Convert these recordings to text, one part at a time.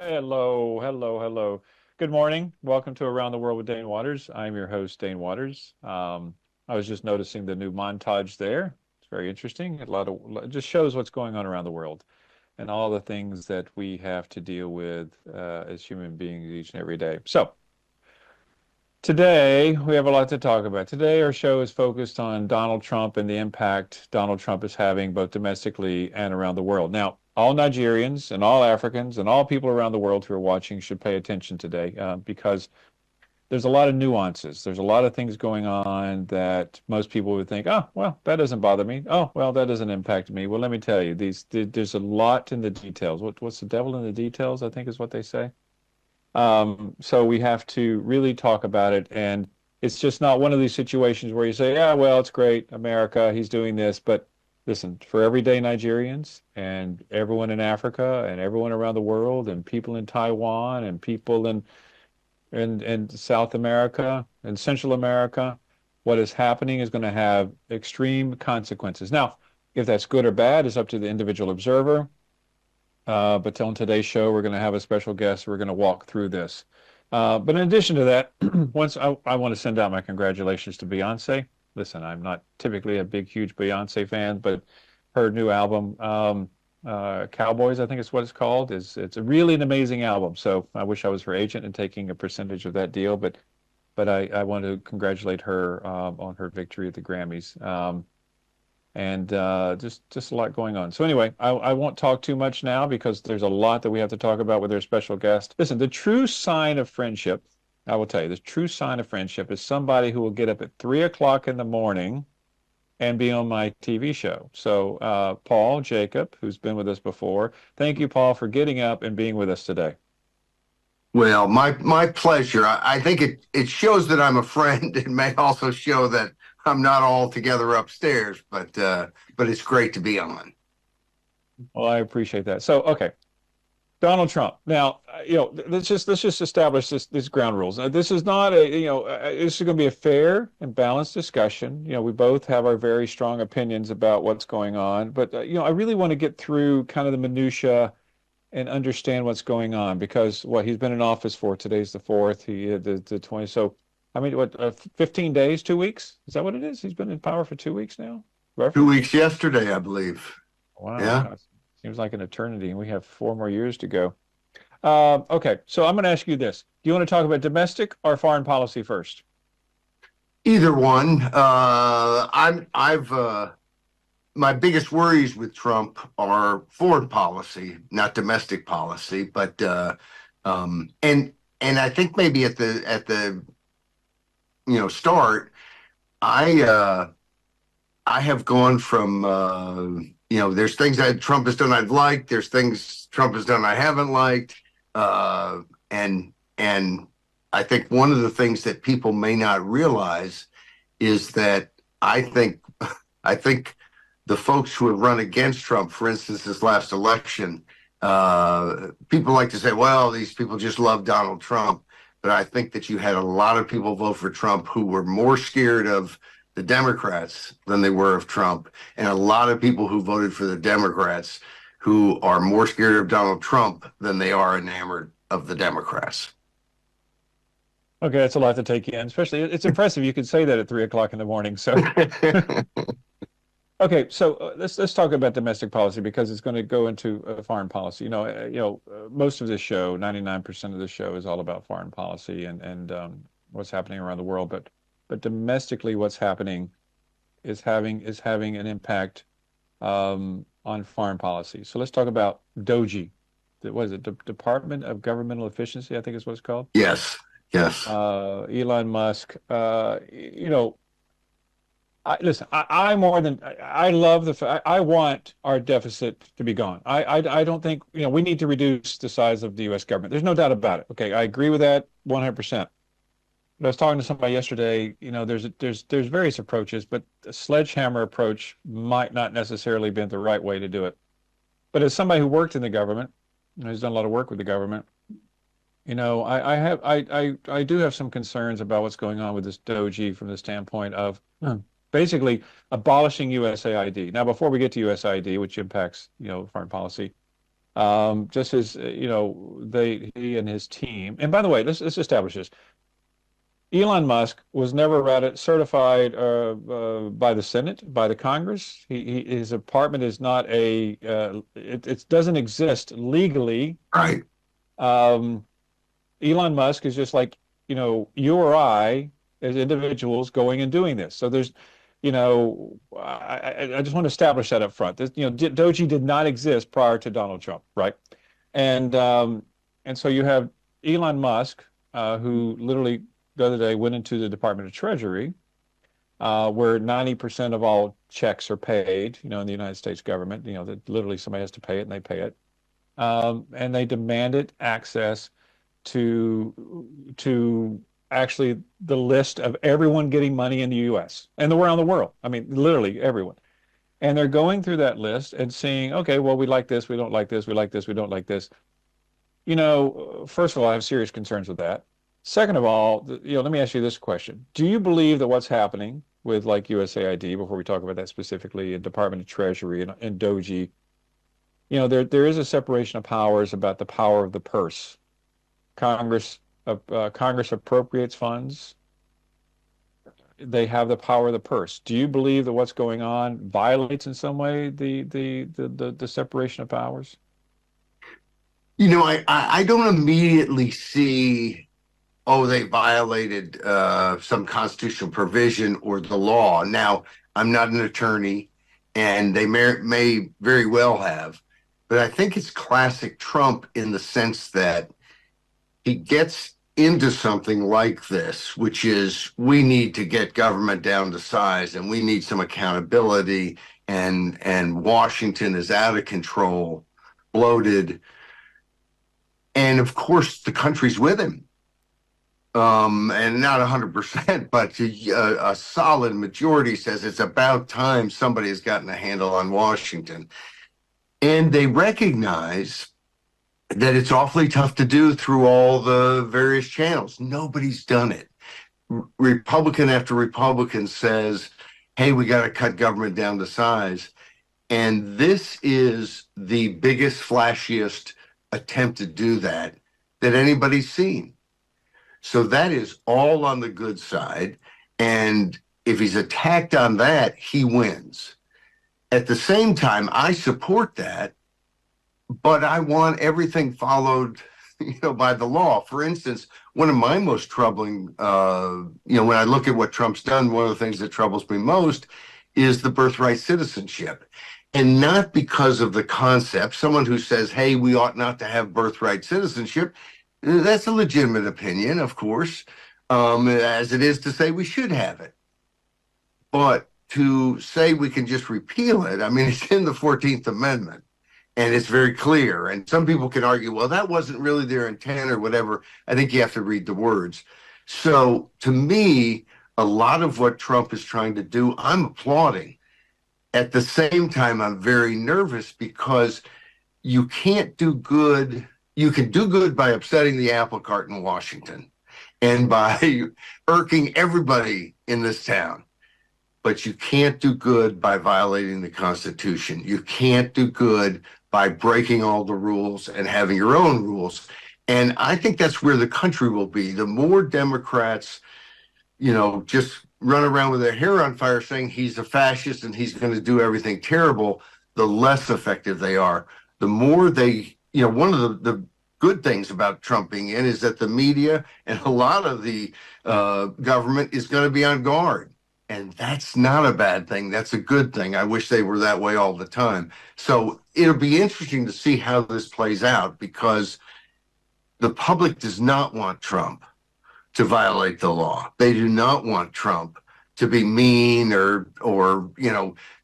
Hello, hello, hello. Good morning. Welcome to Around the World with Dane Waters. I'm your host, Dane Waters. I was just noticing the new montage there. It's very interesting. It just shows what's going on around the world and all the things that we have to deal with as human beings each and every day. So today we have a lot to talk about. Today our show is focused on Donald Trump and the impact Donald Trump is having both domestically and around the world. Now, all Nigerians and all Africans and all people around the world who are watching should pay attention today because there's a lot of nuances. There's a lot of things going on that most people would think, oh, well, that doesn't bother me. Oh, well, that doesn't impact me. Well, let me tell you, there's a lot in the details. What's the devil in the details, I think is what they say. So we have to really talk about it. And it's just not one of these situations where you say, yeah, well, it's great, America, he's doing this. But listen, for everyday Nigerians and everyone in Africa and everyone around the world and people in Taiwan and people in South America and Central America, what is happening is going to have extreme consequences. Now, if that's good or bad is up to the individual observer. But on today's show, we're going to have a special guest. We're going to walk through this. But in addition to that, I want to send out my congratulations to Beyonce. Listen, I'm not typically a big, huge Beyonce fan, but her new album, Cowboys, I think is what it's called, it's a really an amazing album. So I wish I was her agent and taking a percentage of that deal. But I want to congratulate her on her victory at the Grammys. And just a lot going on. So anyway, I won't talk too much now because there's a lot that we have to talk about with our special guest. Listen, the true sign of friendship, I will tell you, the true sign of friendship is somebody who will get up at 3 o'clock in the morning and be on my TV show. So Paul Jacob, who's been with us before, thank you, Paul, for getting up and being with us today. Well, my pleasure. I think it shows that I'm a friend. It may also show that I'm not all together upstairs, but it's great to be on. Well, I appreciate that. So, okay, Donald Trump. Now, let's just establish this ground rules. Now, this is not this is going to be a fair and balanced discussion. We both have our very strong opinions about what's going on, but I really want to get through kind of the minutia and understand what's going on because he's been in office for today's the 4th, the 20th. So, I mean, 15 days, 2 weeks? Is that what it is? He's been in power for 2 weeks now? Roughly? 2 weeks yesterday, I believe. Wow. Yeah. Gosh, seems like an eternity, and we have 4 more years to go. Okay, so I'm going to ask you this. Do you want to talk about domestic or foreign policy first? Either one. My biggest worries with Trump are foreign policy, not domestic policy. But and I think maybe at the start, I have gone from there's things that Trump has done I've liked, there's things Trump has done I haven't liked, and I think one of the things that people may not realize is that I think the folks who have run against Trump, for instance, this last election, people like to say, well, these people just love Donald Trump. But I think that you had a lot of people vote for Trump who were more scared of the Democrats than they were of Trump, and a lot of people who voted for the Democrats who are more scared of Donald Trump than they are enamored of the Democrats. Okay, that's a lot to take in. Especially, it's impressive you could say that at 3 o'clock in the morning. So, okay, so let's talk about domestic policy because it's going to go into foreign policy. Most of this show, 99% of the show, is all about foreign policy and what's happening around the world. But domestically, what's happening is having an impact on foreign policy. So let's talk about DOGE. What is it? Department of Governmental Efficiency, I think is what it's called. Yes. Elon Musk. Listen, I love the fact I want our deficit to be gone. I don't think we need to reduce the size of the U.S. government. There's no doubt about it. Okay, I agree with that 100%. But I was talking to somebody yesterday. There's various approaches, but the sledgehammer approach might not necessarily be the right way to do it. But as somebody who worked in the government, who's done a lot of work with the government, I do have some concerns about what's going on with this DOGE from the standpoint of basically abolishing USAID. Now, before we get to USAID, which impacts foreign policy, Just as he and his team. And by the way, let's establish this. Elon Musk was never certified by the Senate, by the Congress. His apartment is not it doesn't exist legally. Right. Elon Musk is just like, you or I as individuals going and doing this. So there's, I just want to establish that up front. Doji did not exist prior to Donald Trump, right? And so you have Elon Musk, who literally the other day went into the Department of Treasury, where 90% of all checks are paid, in the United States government, that literally somebody has to pay it and they pay it. And they demanded access to actually the list of everyone getting money in the US and around the world. I mean, literally everyone. And they're going through that list and seeing, okay, well, we like this, we don't like this, we like this, we don't like this. First of all, I have serious concerns with that. Second of all, let me ask you this question. Do you believe that what's happening with like USAID, before we talk about that specifically, and Department of Treasury and Doji, there is a separation of powers about the power of the purse. Congress appropriates funds. They have the power of the purse. Do you believe that what's going on violates in some way the separation of powers? I don't immediately see, oh, they violated some constitutional provision or the law. Now, I'm not an attorney, and they may very well have, but I think it's classic Trump in the sense that he gets into something like this, which is we need to get government down to size and we need some accountability, and Washington is out of control, bloated. And of course, the country's with him. And not 100%, but a solid majority says it's about time somebody has gotten a handle on Washington. And they recognize that it's awfully tough to do through all the various channels. Nobody's done it. Republican after Republican says, hey, we got to cut government down to size. And this is the biggest, flashiest attempt to do that anybody's seen. So that is all on the good side. And if he's attacked on that, he wins. At the same time, I support that, but I want everything followed, by the law. For instance, one of my most troubling, when I look at what Trump's done, one of the things that troubles me most is the birthright citizenship. And not because of the concept. Someone who says, hey, we ought not to have birthright citizenship, that's a legitimate opinion, of course, as it is to say we should have it. But to say we can just repeal it, I mean, it's in the 14th Amendment, and it's very clear. And some people can argue, well, that wasn't really their intent or whatever. I think you have to read the words. So to me, a lot of what Trump is trying to do, I'm applauding. At the same time, I'm very nervous because you can't do good. You can do good by upsetting the apple cart in Washington and by irking everybody in this town. But you can't do good by violating the Constitution. You can't do good by breaking all the rules and having your own rules. And I think that's where the country will be. The more Democrats, just run around with their hair on fire saying he's a fascist and he's going to do everything terrible, the less effective they are. The more they, one of the good things about Trump being in is that the media and a lot of the government is going to be on guard. And that's not a bad thing. That's a good thing. I wish they were that way all the time. So it'll be interesting to see how this plays out, because the public does not want Trump to violate the law. They do not want Trump to be mean or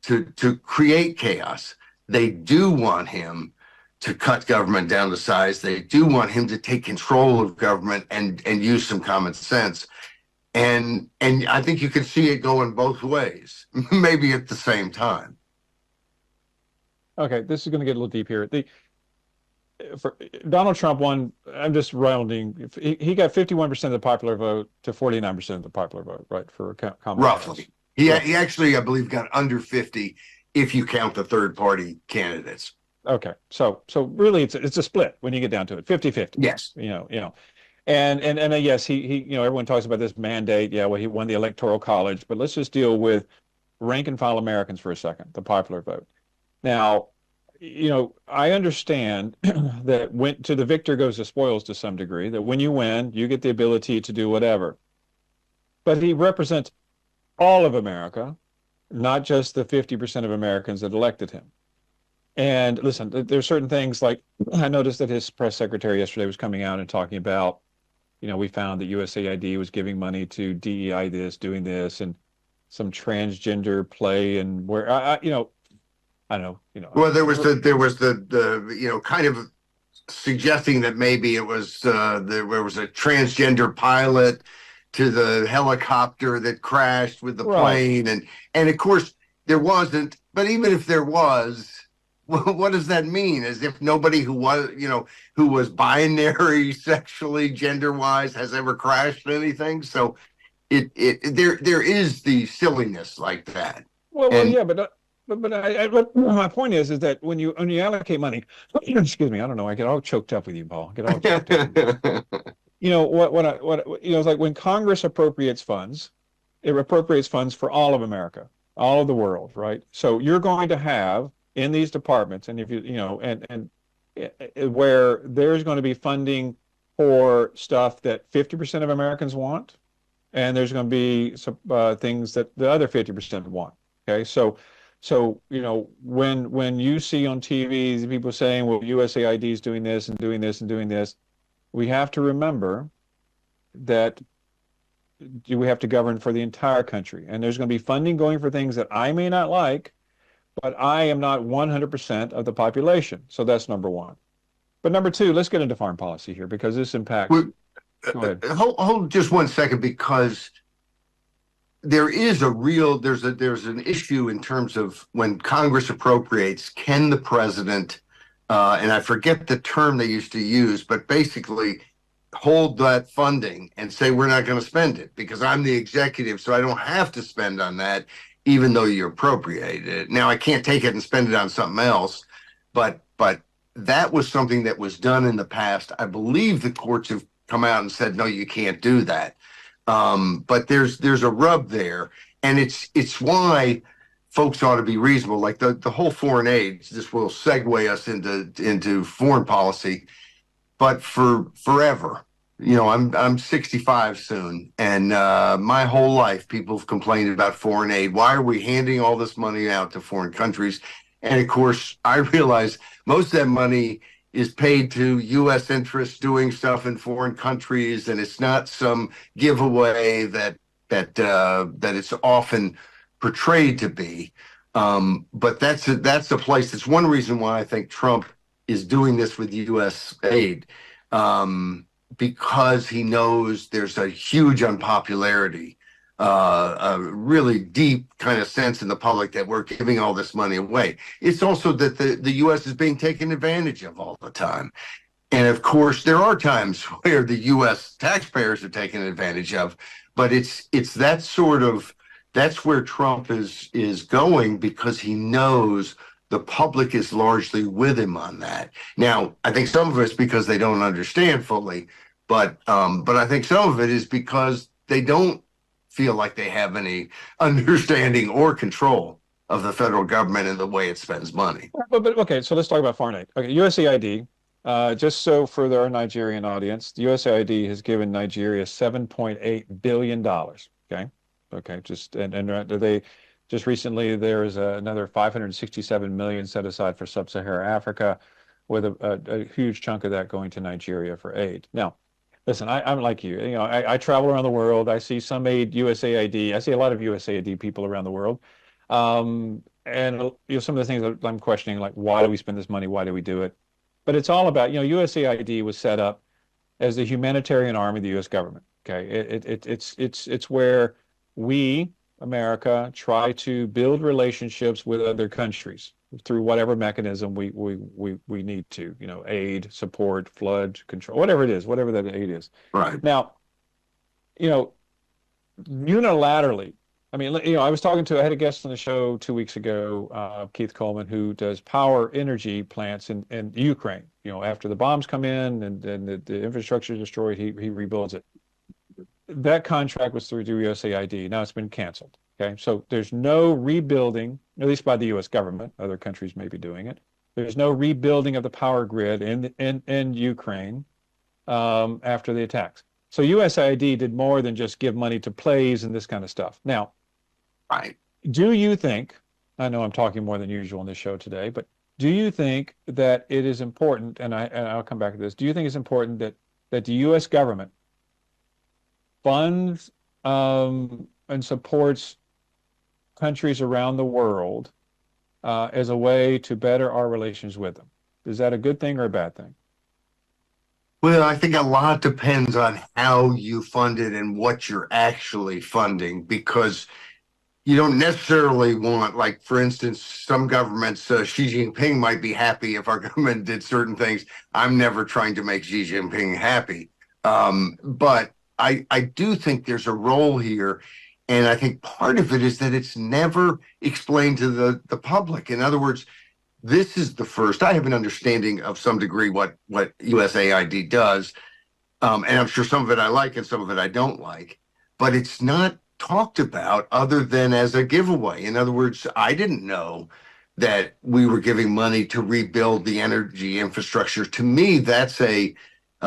to create chaos. They do want him to cut government down to size. They do want him to take control of government and use some common sense. And I think you can see it going both ways, maybe at the same time. Okay, this is going to get a little deep here. For Donald Trump won, I'm just rounding, he got 51% of the popular vote to 49% of the popular vote, right, for Kamala Harris. Roughly. He actually, I believe, got under 50 if you count the third party candidates. Okay. So really it's a split when you get down to it. 50-50. Yes. And yes, everyone talks about this mandate. Yeah, well, he won the Electoral College, but let's just deal with rank and file Americans for a second, the popular vote. Now, I understand that when to the victor goes the spoils to some degree, that when you win, you get the ability to do whatever. But he represents all of America, not just the 50% of Americans that elected him. And listen, there's certain things like I noticed that his press secretary yesterday was coming out and talking about, we found that USAID was giving money to DEI this, doing this, and some transgender play and where I don't know, Well, there was the kind of suggesting that maybe it was there was a transgender pilot to the helicopter that crashed with the right. plane, and of course there wasn't. But even if there was, what does that mean? As if nobody who was binary sexually, gender wise, has ever crashed anything. So there is the silliness like that, Well, and yeah, but my point is that when you allocate money, excuse me, I don't know, I get all choked up with you, Paul. I get all choked up. It's like when Congress appropriates funds, it appropriates funds for all of America, all of the world, right? So you're going to have in these departments, and if and where there's going to be funding for stuff that 50% of Americans want, and there's going to be some things that the other 50% want. Okay, so when you see on TV people saying, well, USAID is doing this and doing this and doing this, we have to remember that we have to govern for the entire country, and there's going to be funding going for things that I may not like, but I am not 100% of the population. So that's number one. But number two, let's get into foreign policy here because this impacts. Go ahead. hold just 1 second, because there's an issue in terms of when Congress appropriates, can the president, and I forget the term they used to use, but basically hold that funding and say, we're not going to spend it because I'm the executive, so I don't have to spend on that, even though you appropriated it. Now I can't take it and spend it on something else, but that was something that was done in the past. I believe the courts have come out and said, no, you can't do that. But there's a rub there, and it's why folks ought to be reasonable. Like the whole foreign aid, this will segue us into foreign policy, but for forever. I'm 65 soon, and my whole life people have complained about foreign aid. Why are we handing all this money out to foreign countries? And of course, I realize most of that money is paid to U.S. interests doing stuff in foreign countries, and it's not some giveaway that it's often portrayed to be. But that's the place. It's one reason why I think Trump is doing this with U.S. aid, because he knows there's a huge unpopularity, a really deep kind of sense in the public that we're giving all this money away. It's also that the U.S. is being taken advantage of all the time. And of course, there are times where the U.S. taxpayers are taken advantage of, but it's that sort of, that's where Trump is going, because he knows the public is largely with him on that. Now, I think some of it's because they don't understand fully, but I think some of it is because they don't feel like they have any understanding or control of the federal government and the way it spends money. But okay, so let's talk about foreign aid. Okay, USAID. Just so for our Nigerian audience, the USAID has given Nigeria $7.8 billion. Okay, they just recently there is another 567 million set aside for sub-Saharan Africa, with a huge chunk of that going to Nigeria for aid. Now, listen, I'm like you. I travel around the world. I see some aid, USAID. I see a lot of USAID people around the world. And some of the things that I'm questioning, like, why do we spend this money? Why do we do it? But it's all about, USAID was set up as the humanitarian arm of the U.S. government. Okay, it's where we, America, try to build relationships with other countries through whatever mechanism we need to, aid, support, flood control, whatever it is, whatever that aid is. Right. Now, unilaterally, I mean, I was I had a guest on the show 2 weeks ago, Keith Coleman, who does power energy plants in Ukraine. After the bombs come in and the infrastructure is destroyed, he rebuilds it. That contract was through USAID. Now it's been canceled. Okay. So there's no rebuilding, at least by the US government. Other countries may be doing it. There's no rebuilding of the power grid in Ukraine after the attacks. So USAID did more than just give money to plays and this kind of stuff. Now, Right. do you think, I know I'm talking more than usual on this show today, but do you think that it is important, and I'll come back to this, do you think it's important that the US government funds and supports countries around the world as a way to better our relations with them? Is that a good thing or a bad thing? Well, I think a lot depends on how you fund it and what you're actually funding, because you don't necessarily want, like, for instance, some governments, Xi Jinping might be happy if our government did certain things. I'm never trying to make Xi Jinping happy. But I do think there's a role here. And I think part of it is that it's never explained to the public. In other words, this is the first, I have an understanding of some degree what USAID does. And I'm sure some of it I like and some of it I don't like, but it's not talked about other than as a giveaway. In other words, I didn't know that we were giving money to rebuild the energy infrastructure. To me, that's a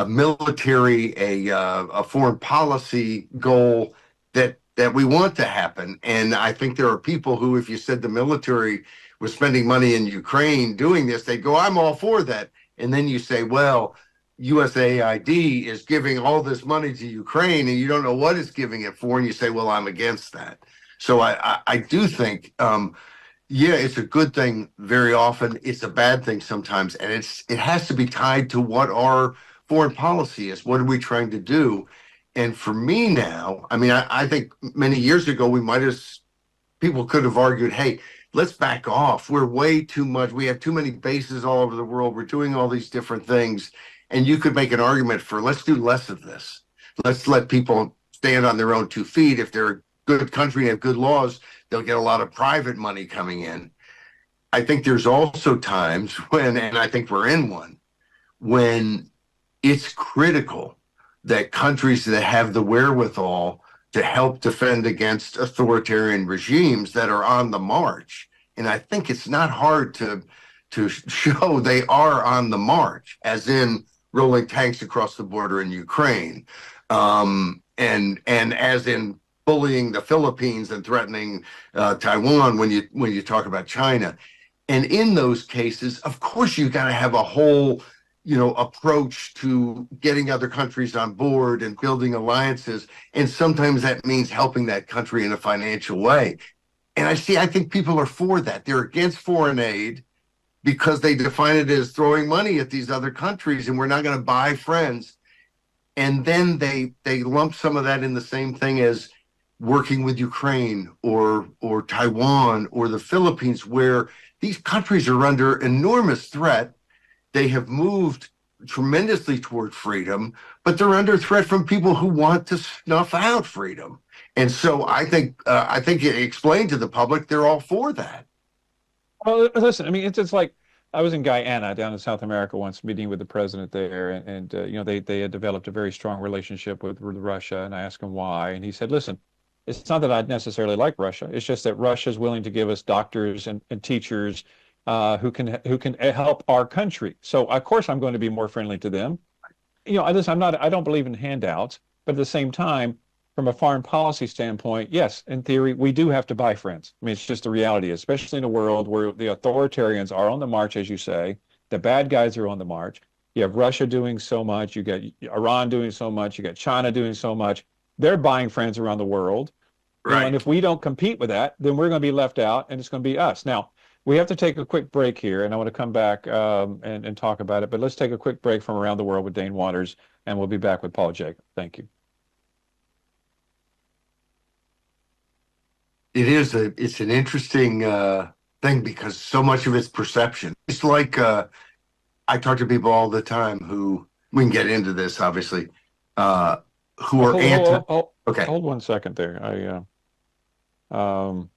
military, a foreign policy goal that we want to happen. And I think there are people who, if you said the military was spending money in Ukraine doing this, they'd go, I'm all for that. And then you say, well, USAID is giving all this money to Ukraine and you don't know what it's giving it for. And you say, well, I'm against that. So I do think, yeah, it's a good thing very often. It's a bad thing sometimes. And it has to be tied to what our foreign policy is. What are we trying to do? And for me now, I mean, I think many years ago, people could have argued, hey, let's back off. We're way too much. We have too many bases all over the world. We're doing all these different things. And you could make an argument for, let's do less of this. Let's let people stand on their own 2 feet. If they're a good country and have good laws, they'll get a lot of private money coming in. I think there's also times when, and I think we're in one, when it's critical that countries that have the wherewithal to help defend against authoritarian regimes that are on the march. And I think it's not hard to show they are on the march, as in rolling tanks across the border in Ukraine, and as in bullying the Philippines and threatening Taiwan when you talk about China. And in those cases, of course, you got to have a whole approach to getting other countries on board and building alliances. And sometimes that means helping that country in a financial way. And I think people are for that. They're against foreign aid because they define it as throwing money at these other countries and we're not going to buy friends. And then they lump some of that in the same thing as working with Ukraine or Taiwan or the Philippines, where these countries are under enormous threat. They have moved tremendously toward freedom, but they're under threat from people who want to snuff out freedom. And so I think it explained to the public they're all for that. Well, listen, I mean, it's like I was in Guyana down in South America once, meeting with the president there, and they had developed a very strong relationship with Russia, and I asked him why, and he said, listen, it's not that I'd necessarily like Russia. It's just that Russia is willing to give us doctors and teachers who can help our country. So of course I'm going to be more friendly to them. I don't believe in handouts, but at the same time, from a foreign policy standpoint, yes, in theory, we do have to buy friends. I mean, it's just the reality, especially in a world where the authoritarians are on the march, as you say, the bad guys are on the march. You have Russia doing so much, you got Iran doing so much, you got China doing so much. They're buying friends around the world. Right. And if we don't compete with that, then we're going to be left out and it's going to be us. Now, we have to take a quick break here, and I want to come back and talk about it. But let's take a quick break from Around the World with Dane Waters, and we'll be back with Paul Jacob. Thank you. It's an interesting thing because so much of it's perception. It's like I talk to people all the time who, we can get into this obviously, who are anti. Okay. Hold 1 second there. Um,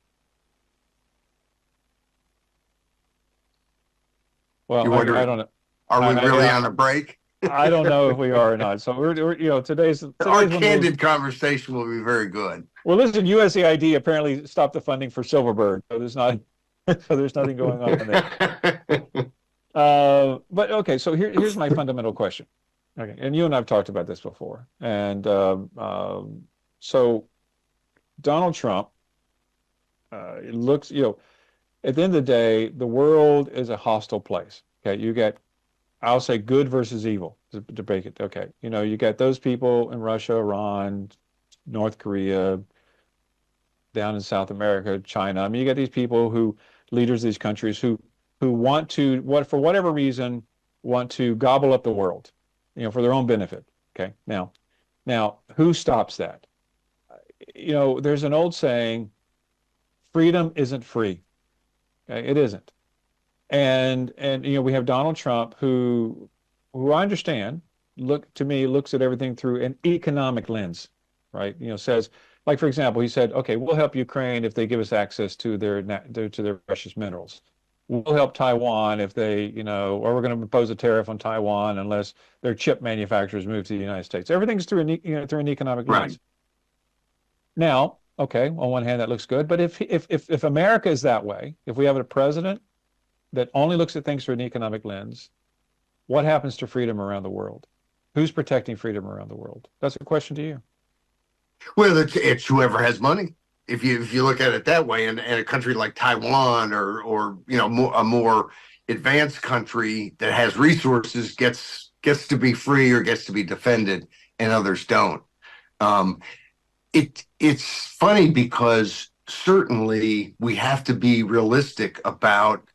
You well, I wonder, don't know. are we really I on a break? I don't know if we are or not. So Our today's one of those. candid conversation will be very good. Well, listen, USAID apparently stopped the funding for Silverberg, so there's not so there's nothing going on there. But okay, so here's my fundamental question. Okay, and you and I've talked about this before, and so Donald Trump, it looks, at the end of the day, the world is a hostile place. Okay, you get, I'll say, good versus evil to break it. Okay, you got those people in Russia, Iran, North Korea, down in South America, China. I mean, you get these people who, leaders of these countries who want to, for whatever reason, want to gobble up the world, for their own benefit. Okay. Now, who stops that? There's an old saying, freedom isn't free. Okay? It isn't. And we have Donald Trump who I understand, looks at everything through an economic lens, right? Says, like, for example, he said, okay, we'll help Ukraine if they give us access to their precious minerals. We'll help Taiwan if they, or we're going to impose a tariff on Taiwan unless their chip manufacturers move to the United States. Everything's through an economic lens. Right. Now, okay, on one hand, that looks good, but if America is that way, if we have a president that only looks at things through an economic lens, what happens to freedom around the world? Who's protecting freedom around the world? That's a question to you. Well, it's whoever has money. If you look at it that way, and a country like Taiwan or a more advanced country that has resources gets to be free or gets to be defended, and others don't. It's funny because certainly we have to be realistic about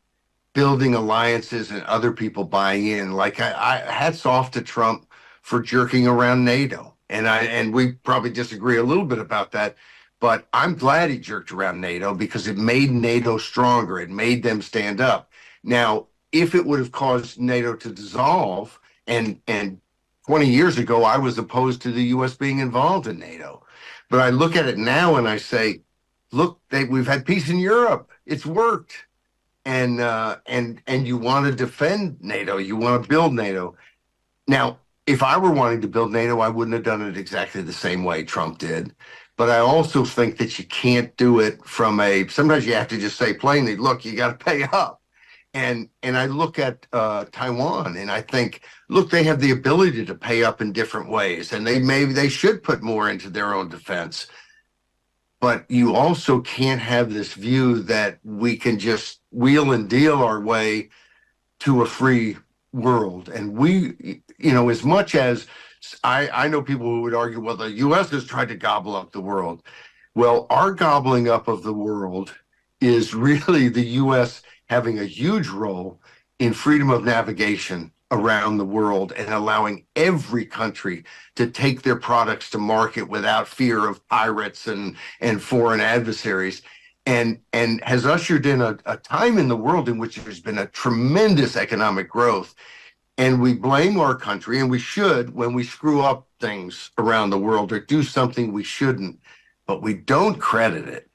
building alliances and other people buying in. Like I hats off to Trump for jerking around NATO. And we probably disagree a little bit about that, but I'm glad he jerked around NATO because it made NATO stronger. It made them stand up. Now, if it would have caused NATO to dissolve, and 20 years ago, I was opposed to the U.S. being involved in NATO. But I look at it now and I say, look, we've had peace in Europe. It's worked. And you want to defend NATO. You want to build NATO. Now, if I were wanting to build NATO, I wouldn't have done it exactly the same way Trump did. But I also think that you can't do it sometimes you have to just say plainly, look, you got to pay up. And I look at Taiwan and I think, look, they have the ability to pay up in different ways, and they should put more into their own defense. But you also can't have this view that we can just wheel and deal our way to a free world. And we, as much as I know people who would argue, well, the U.S. has tried to gobble up the world. Well, our gobbling up of the world is really the U.S. having a huge role in freedom of navigation around the world and allowing every country to take their products to market without fear of pirates and foreign adversaries, and has ushered in a time in the world in which there's been a tremendous economic growth. And we blame our country, and we should, when we screw up things around the world or do something we shouldn't, but we don't credit it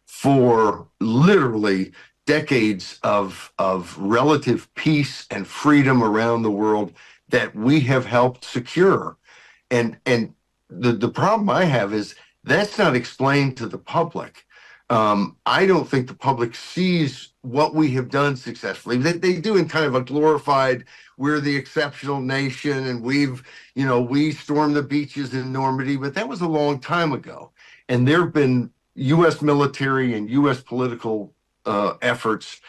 for literally decades of relative peace and freedom around the world that we have helped secure. And the problem I have is that's not explained to the public. I don't think the public sees what we have done successfully. They do in kind of a glorified, we're the exceptional nation and we stormed the beaches in Normandy, but that was a long time ago. And there have been U.S. military and U.S. political efforts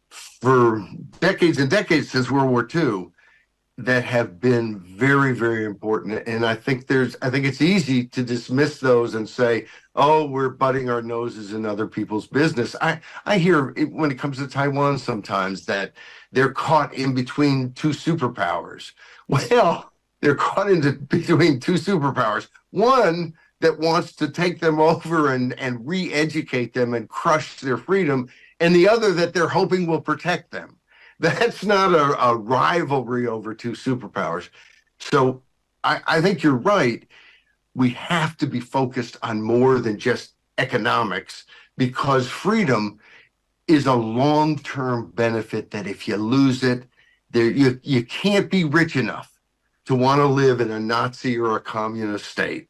for decades and decades since World War II that have been very, very important. And I think it's easy to dismiss those and say, oh, we're butting our noses in other people's business. I hear when it comes to Taiwan sometimes that they're caught in between two superpowers. Well, they're caught in between two superpowers. One that wants to take them over and re-educate them and crush their freedom, and the other that they're hoping will protect them. That's not a rivalry over two superpowers. So I think you're right. We have to be focused on more than just economics, because freedom is a long-term benefit that if you lose it, you can't be rich enough to want to live in a Nazi or a communist state.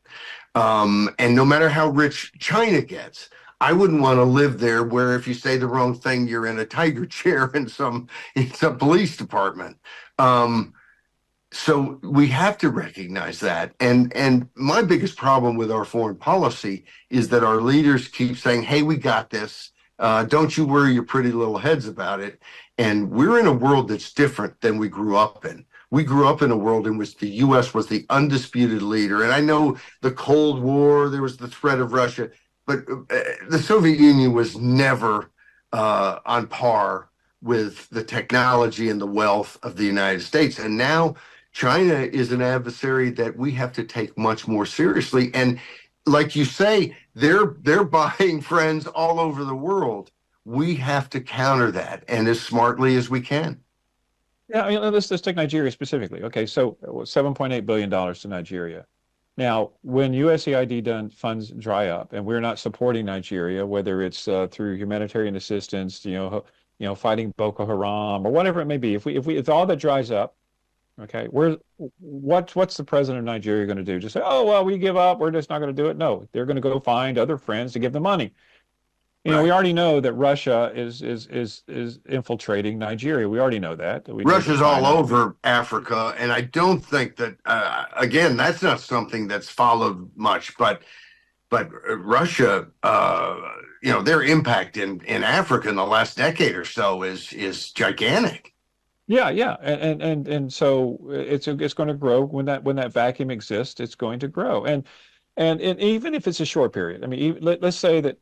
And no matter how rich China gets, I wouldn't want to live there where if you say the wrong thing, you're in a tiger chair in some police department. So we have to recognize that. And my biggest problem with our foreign policy is that our leaders keep saying, hey, we got this. Don't you worry your pretty little heads about it. And we're in a world that's different than we grew up in. We grew up in a world in which the U.S. was the undisputed leader. And I know the Cold War, there was the threat of Russia, but the Soviet Union was never on par with the technology and the wealth of the United States. And now China is an adversary that we have to take much more seriously. And like you say, they're buying friends all over the world. We have to counter that, and as smartly as we can. Yeah, I mean, let's take Nigeria specifically. Okay, so $7.8 billion to Nigeria. Now, when USAID funds dry up, and we're not supporting Nigeria, whether it's through humanitarian assistance, fighting Boko Haram or whatever it may be, if all that dries up, okay, what's the president of Nigeria going to do? Just say, oh well, we give up. We're just not going to do it. No, they're going to go find other friends to give them money. We already know that Russia is infiltrating Nigeria. We already know that. Russia's all over Africa, and I don't think that again, that's not something that's followed much. But Russia, their impact in Africa in the last decade or so is gigantic. Yeah, and so it's going to grow when that vacuum exists. It's going to grow, and even if it's a short period. I mean, let's say that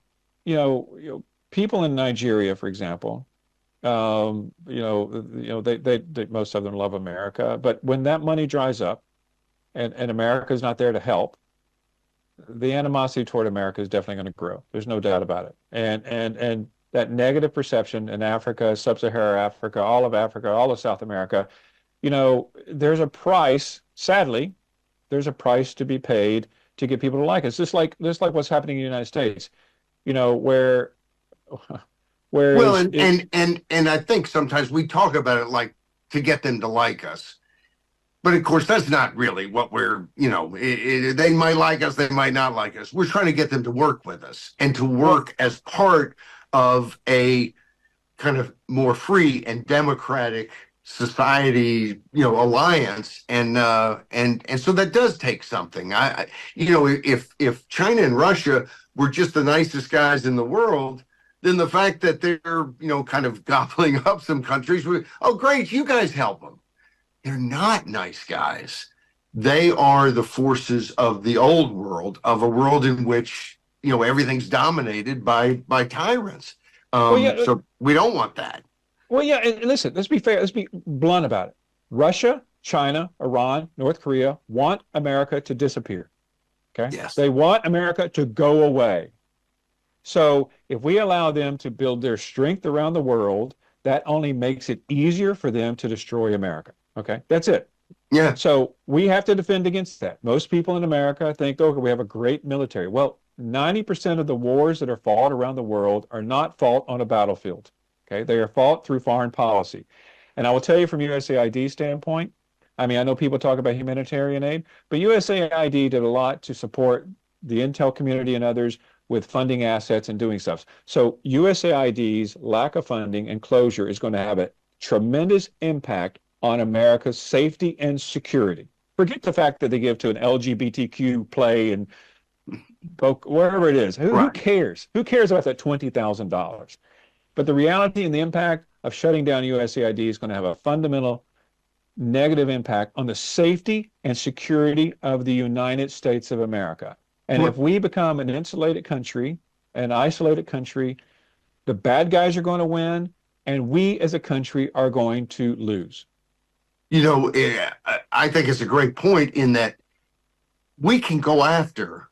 people in Nigeria, for example, they most of them love America, but when that money dries up, and America is not there to help, the animosity toward America is definitely going to grow. There's no doubt about it, and that negative perception in Africa, sub-Saharan Africa, all of South America, there's a price, sadly, there's a price to be paid to get people to like us. Just like what's happening in the United States, where well, and I think sometimes we talk about it like to get them to like us. But of course, that's not really what we're, they might like us, they might not like us. We're trying to get them to work with us and to work as part of a kind of more free and democratic society, alliance, and so that does take something. If China and Russia were just the nicest guys in the world, then the fact that they're kind of gobbling up some countries, oh great, you guys help them. They're not nice guys. They are the forces of the old world, of a world in which everything's dominated by tyrants. So we don't want that. Well, yeah, and listen, let's be fair. Let's be blunt about it. Russia, China, Iran, North Korea want America to disappear. Okay? Yes. They want America to go away. So if we allow them to build their strength around the world, that only makes it easier for them to destroy America. Okay? That's it. Yeah. So we have to defend against that. Most people in America think, oh, we have a great military. Well, 90% of the wars that are fought around the world are not fought on a battlefield. Okay, they are fought through foreign policy. And I will tell you from USAID standpoint, I mean, I know people talk about humanitarian aid, but USAID did a lot to support the intel community and others with funding assets and doing stuff. So USAID's lack of funding and closure is going to have a tremendous impact on America's safety and security. Forget the fact that they give to an LGBTQ play and wherever it is. Who cares? Who cares about that $20,000? But the reality and the impact of shutting down USAID is going to have a fundamental negative impact on the safety and security of the United States of America. And if we become an insulated country, an isolated country, the bad guys are going to win, and we as a country are going to lose. I think it's a great point in that we can go after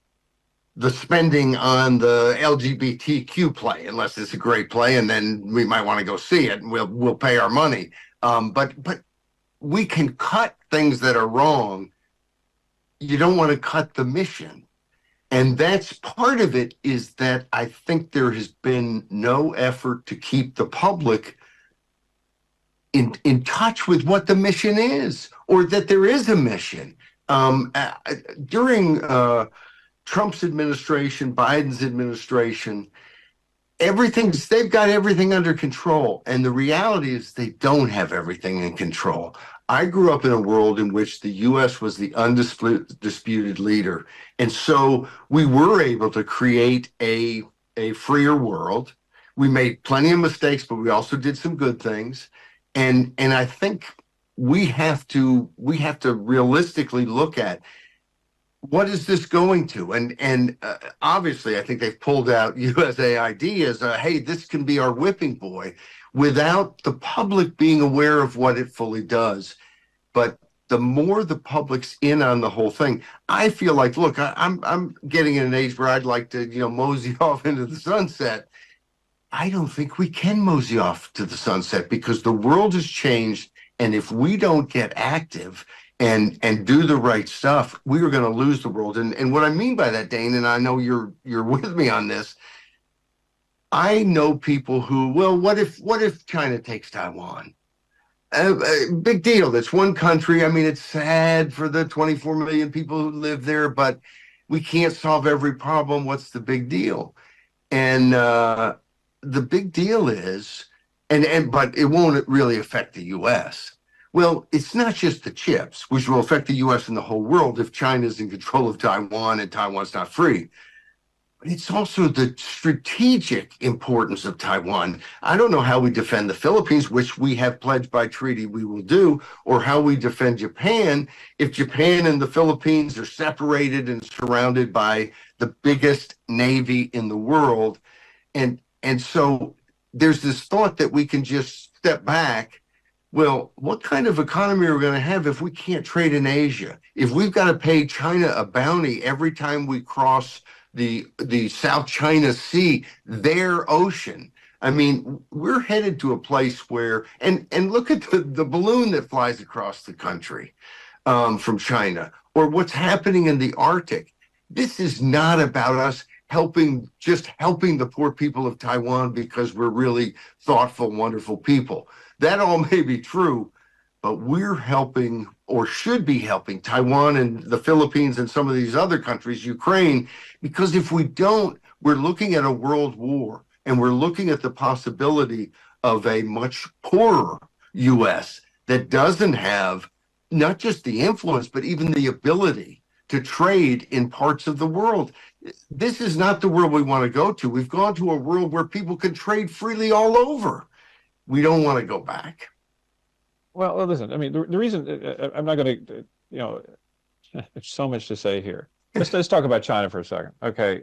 the spending on the LGBTQ play, unless it's a great play, and then we might want to go see it, and we'll pay our money. But we can cut things that are wrong. You don't want to cut the mission. And that's part of it, is that I think there has been no effort to keep the public in touch with what the mission is, or that there is a mission. During Trump's administration, Biden's administration, they've got everything under control, and the reality is they don't have everything in control. I grew up in a world in which the US was the undisputed leader, and so we were able to create a freer world. We made plenty of mistakes, but we also did some good things. And I think we have to realistically look at, what is this going to? And obviously, I think they've pulled out USAID as hey, this can be our whipping boy, without the public being aware of what it fully does. But the more the public's in on the whole thing, I feel like, look, I'm getting in an age where I'd like to, mosey off into the sunset. I don't think we can mosey off to the sunset, because the world has changed, and if we don't get active and do the right stuff, we are going to lose the world. And what I mean by that, Dane, and I know you're with me on this, I know people who, well, what if China takes Taiwan? Big deal. That's one country. I mean, it's sad for the 24 million people who live there, but we can't solve every problem. What's the big deal? And the big deal is, but it won't really affect the U.S. Well, it's not just the chips, which will affect the U.S. and the whole world if China's in control of Taiwan and Taiwan's not free. But it's also the strategic importance of Taiwan. I don't know how we defend the Philippines, which we have pledged by treaty we will do, or how we defend Japan if Japan and the Philippines are separated and surrounded by the biggest navy in the world. And so there's this thought that we can just step back. Well, what kind of economy are we going to have if we can't trade in Asia? If we've got to pay China a bounty every time we cross the South China Sea, their ocean. I mean, we're headed to a place where, and look at the balloon that flies across the country from China, or what's happening in the Arctic. This is not about us just helping the poor people of Taiwan because we're really thoughtful, wonderful people. That all may be true, but we're helping, or should be helping, Taiwan and the Philippines and some of these other countries, Ukraine, because if we don't, we're looking at a world war, and we're looking at the possibility of a much poorer U.S. that doesn't have not just the influence, but even the ability to trade in parts of the world. This is not the world we want to go to. We've gone to a world where people can trade freely all over. We don't want to go back. Well, listen, I mean, the reason I'm not going to, there's so much to say here. Let's talk about China for a second. Okay.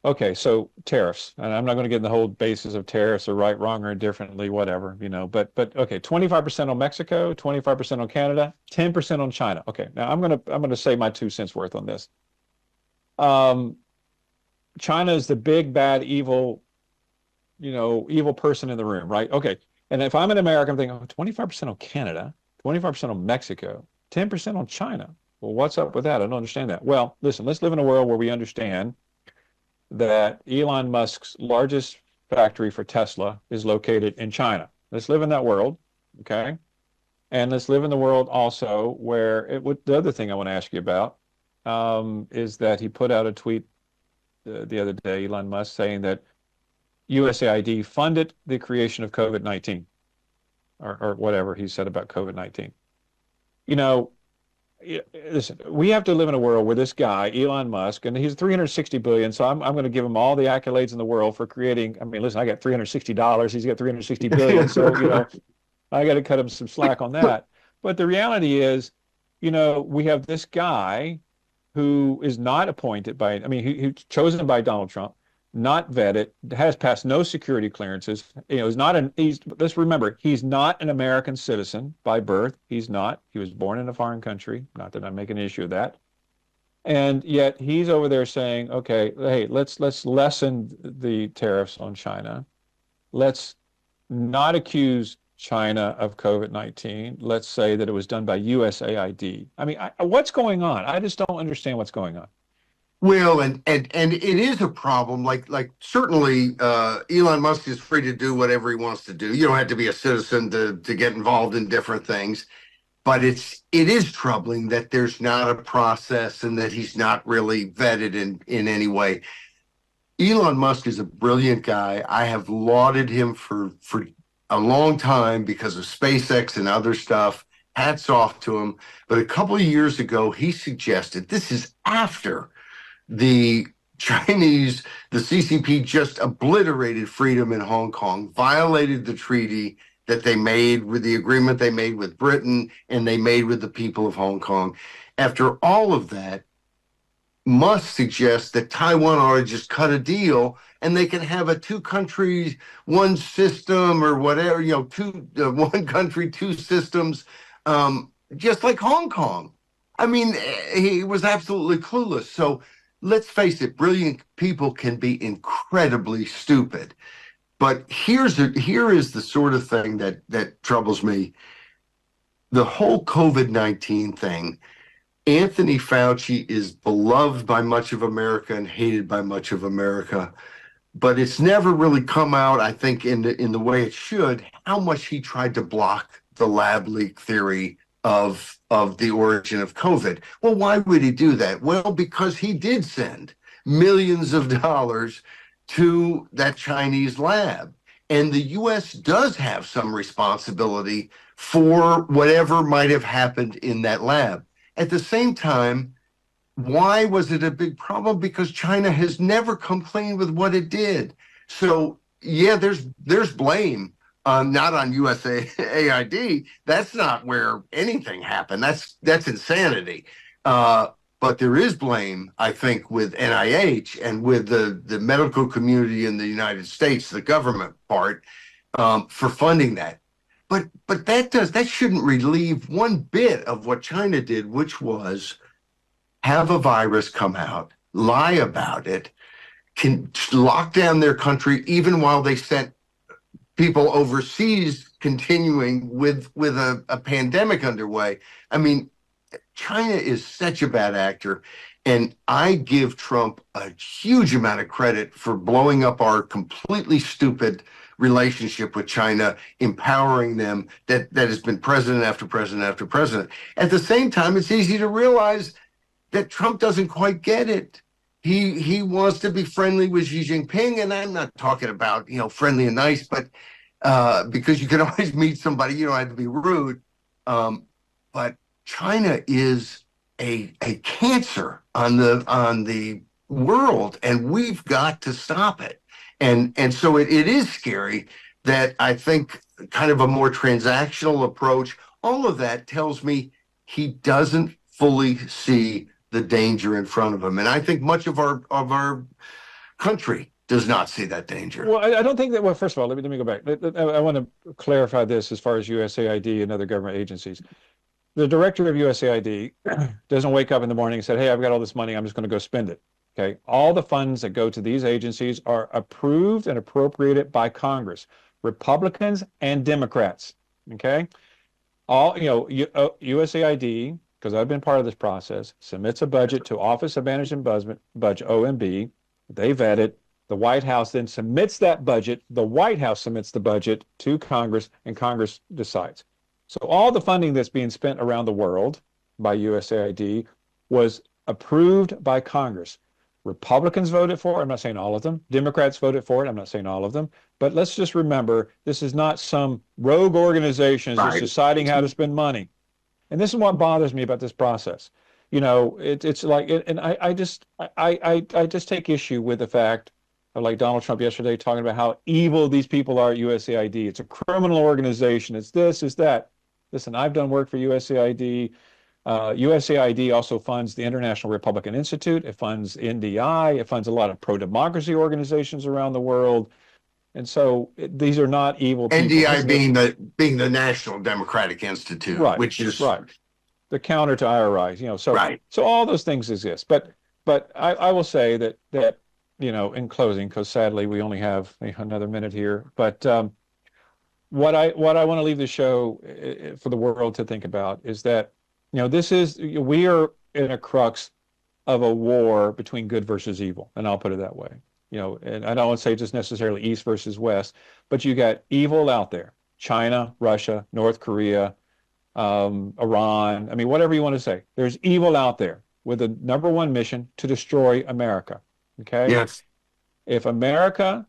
Okay, so tariffs, and I'm not going to get in the whole basis of tariffs or right, wrong, or indifferently, whatever, but okay, 25% on Mexico, 25% on Canada, 10% on China. Okay, now I'm gonna say my 2 cents worth on this. China is the big bad evil, evil person in the room, right? Okay, and if I'm an American, I'm thinking, 25% on Canada, 25% on Mexico, 10% on China. Well, what's up with that? I don't understand that. Well, listen, let's live in a world where we understand that Elon Musk's largest factory for Tesla is located in China. Let's live in that world, okay? And let's live in the world also where the other thing I want to ask you about is that he put out a tweet the other day, Elon Musk, saying that USAID funded the creation of COVID-19, or whatever he said about COVID-19. Listen, we have to live in a world where this guy, Elon Musk, and he's 360 billion, so I'm going to give him all the accolades in the world for creating. I mean, listen, I got $360, he's got 360 billion, so I got to cut him some slack on that. But the reality is, we have this guy who is not appointed by, who's chosen by Donald Trump, not vetted, has passed no security clearances. Let's remember, he's not an American citizen by birth. He's not. He was born in a foreign country. Not that I'm making an issue of that. And yet he's over there saying, okay, hey, let's lessen the tariffs on China. Let's not accuse China of COVID-19. Let's say that it was done by USAID. I mean, what's going on? I just don't understand what's going on. Well, and it is a problem. Like certainly, Elon Musk is free to do whatever he wants to do. You don't have to be a citizen to get involved in different things. But it is troubling that there's not a process and that he's not really vetted in any way. Elon Musk is a brilliant guy. I have lauded him for a long time because of SpaceX and other stuff. Hats off to him. But a couple of years ago, he suggested, this is after the the CCP just obliterated freedom in Hong Kong, violated the treaty that they made with the agreement they made with Britain and they made with the people of Hong Kong. After all of that, Musk suggests that Taiwan ought to just cut a deal and they can have a two countries, one system or whatever, one country, two systems, just like Hong Kong. I mean, he was absolutely clueless. So let's face it, brilliant people can be incredibly stupid. But here is the sort of thing that troubles me. The whole COVID-19 thing, Anthony Fauci is beloved by much of America and hated by much of America, but it's never really come out, I think, in the way it should, how much he tried to block the lab leak theory of the origin of COVID. Well, why would he do that? Well, because he did send millions of dollars to that Chinese lab. And the U.S. does have some responsibility for whatever might have happened in that lab. At the same time, why was it a big problem? Because China has never come clean with what it did. So, yeah, there's blame, not on USAID. That's not where anything happened. That's insanity. But there is blame, I think, with NIH and with the medical community in the United States, the government part, for funding that. But that shouldn't relieve one bit of what China did, which was have a virus come out, lie about it, can lock down their country, even while they sent people overseas continuing with a pandemic underway. I mean, China is such a bad actor, and I give Trump a huge amount of credit for blowing up our completely stupid relationship with China, empowering them, that has been president after president after president. At the same time, it's easy to realize that Trump doesn't quite get it. He wants to be friendly with Xi Jinping, and I'm not talking about, friendly and nice, but because you can always meet somebody, you don't have to be rude. But China is a cancer on the world, and we've got to stop it. And so it is scary that I think kind of a more transactional approach, all of that tells me he doesn't fully see the danger in front of him. And I think much of our country does not see that danger. Well, I don't think that. Well, first of all, let me go back. I want to clarify this as far as USAID and other government agencies. The director of USAID doesn't wake up in the morning and say, "Hey, I've got all this money. I'm just going to go spend it." Okay. All the funds that go to these agencies are approved and appropriated by Congress, Republicans and Democrats. Okay. USAID, because I've been part of this process, submits a budget to Office of Management Budget, OMB. They vet it. The White House then submits that budget. The White House submits the budget to Congress, and Congress decides. So all the funding that's being spent around the world by USAID was approved by Congress. Republicans voted for it. I'm not saying all of them. Democrats voted for it. I'm not saying all of them. But let's just remember, this is not some rogue organization that's deciding how to spend money. And this is what bothers me about this process. It's like, and I just take issue with the fact of, like Donald Trump yesterday talking about how evil these people are at USAID. It's a criminal organization. It's this, it's that. Listen, I've done work for USAID. USAID also funds the International Republican Institute. It funds NDI. It funds a lot of pro-democracy organizations around the world. And so these are not evil people. NDI being the National Democratic Institute, right, which is the counter to IRI. So all those things exist. But I will say that in closing, because sadly we only have another minute here, but what I want to leave the show for the world to think about is that, we are in a crux of a war between good versus evil, and I'll put it that way. And I don't want to say just necessarily East versus West, but you got evil out there: China, Russia, North Korea, Iran. I mean, whatever you want to say. There's evil out there with a number one mission to destroy America. Okay? Yes. If America,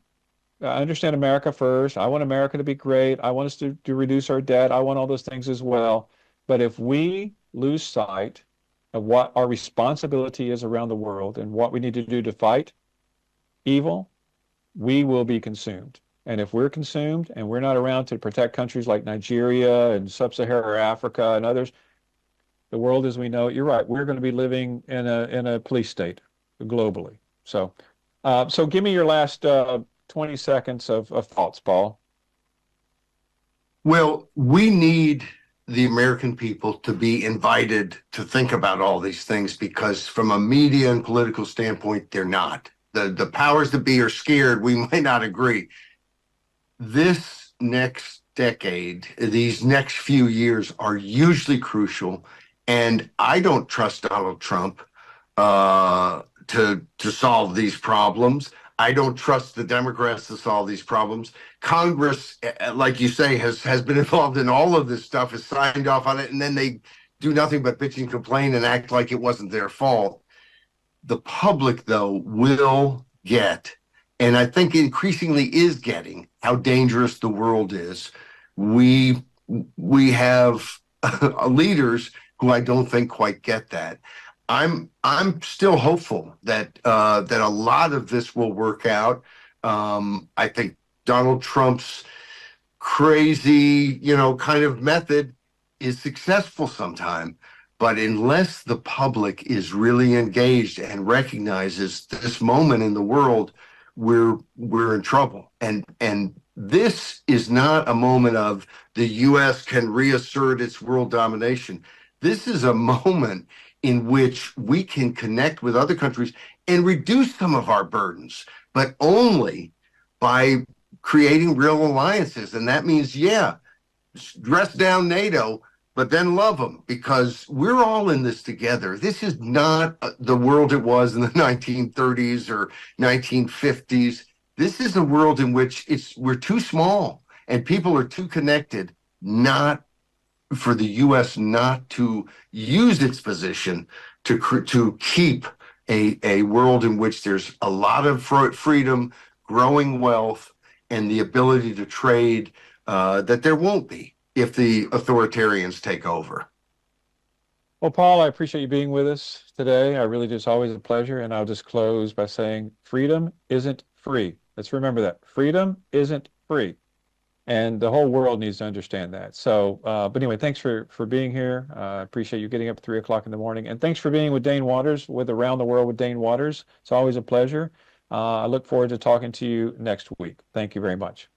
I understand America first. I want America to be great. I want us to reduce our debt. I want all those things as well. But if we lose sight of what our responsibility is around the world and what we need to do to fight evil, we will be consumed. And if we're consumed and we're not around to protect countries like Nigeria and Sub-Saharan Africa and others, the world as we know it, you're right, we're going to be living in a police state globally. So give me your last 20 seconds of thoughts, Paul. Well, we need the American people to be invited to think about all these things, because from a media and political standpoint, they're not. The powers that be are scared. We might not agree. This next decade, these next few years are hugely crucial. And I don't trust Donald Trump to solve these problems. I don't trust the Democrats to solve these problems. Congress, like you say, has been involved in all of this stuff, has signed off on it, and then they do nothing but bitch and complain and act like it wasn't their fault. The public, though, will get, and I think increasingly is getting, how dangerous the world is. We have leaders who I don't think quite get that. I'm still hopeful that that a lot of this will work out. I think Donald Trump's crazy, kind of method is successful sometime, but unless the public is really engaged and recognizes this moment in the world, we're in trouble. And this is not a moment of the U.S. can reassert its world domination. This is a moment in which we can connect with other countries and reduce some of our burdens, but only by creating real alliances. And that means, dress down NATO, but then love them, because we're all in this together. This is not the world it was in the 1930s or 1950s. This is a world in which we're too small and people are too connected, not for the U.S. not to use its position to keep a world in which there's a lot of freedom, growing wealth, and the ability to trade that there won't be if the authoritarians take over. Well, Paul, I appreciate you being with us today. I really just always a pleasure. And I'll just close by saying freedom isn't free. Let's remember that. Freedom isn't free. And the whole world needs to understand that. So, but anyway, thanks for being here. I appreciate you getting up at 3 o'clock in the morning. And thanks for being with Dane Waters, with Around the World with Dane Waters. It's always a pleasure. I look forward to talking to you next week. Thank you very much.